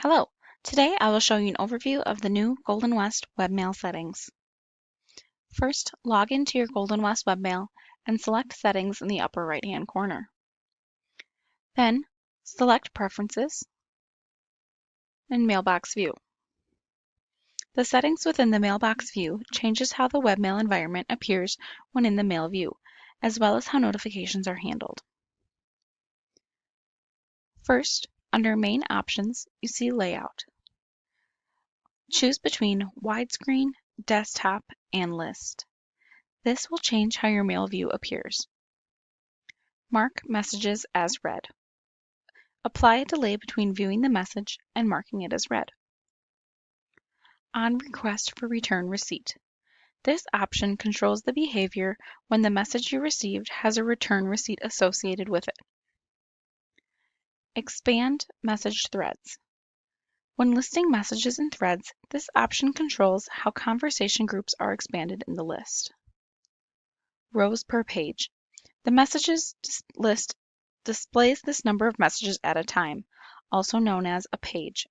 Hello, today I will show you an overview of the new Golden West Webmail settings. First, log into your Golden West Webmail and select Settings in the upper right-hand corner. Then, select Preferences and Mailbox View. The settings within the Mailbox View changes how the webmail environment appears when in the Mail view, as well as how notifications are handled. First, under Main Options, you see Layout. Choose between widescreen, desktop, and list. This will change how your mail view appears. Mark messages as read. Apply a delay between viewing the message and marking it as read. On request for return receipt. This option controls the behavior when the message you received has a return receipt associated with it. Expand message threads. When listing messages in threads, this option controls how conversation groups are expanded in the list. Rows per page. The messages list displays this number of messages at a time, also known as a page.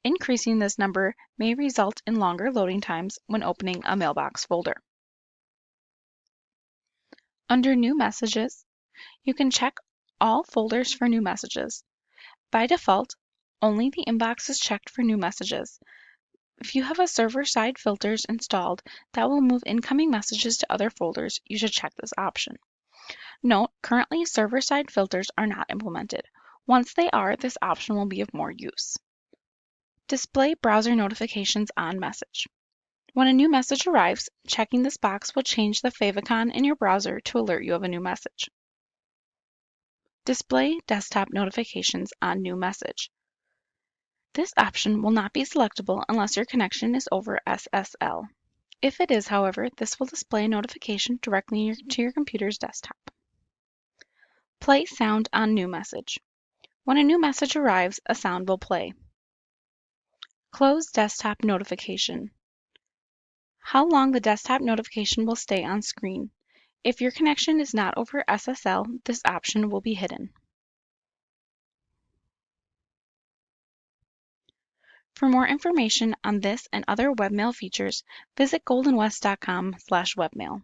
Increasing this number may result in longer loading times when opening a mailbox folder. Under New Messages, you can check all folders for new messages. By default, only the inbox is checked for new messages. If you have a server-side filters installed that will move incoming messages to other folders, you should check this option. Note, currently server-side filters are not implemented. Once they are, this option will be of more use. Display browser notifications on message. When a new message arrives, checking this box will change the favicon in your browser to alert you of a new message. Display desktop notifications on new message. This option will not be selectable unless your connection is over SSL. If it is, however, this will display a notification directly to your computer's desktop. Play sound on new message. When a new message arrives, a sound will play. Close desktop notification. How long the desktop notification will stay on screen. If your connection is not over SSL, this option will be hidden. For more information on this and other webmail features, visit goldenwest.com/webmail.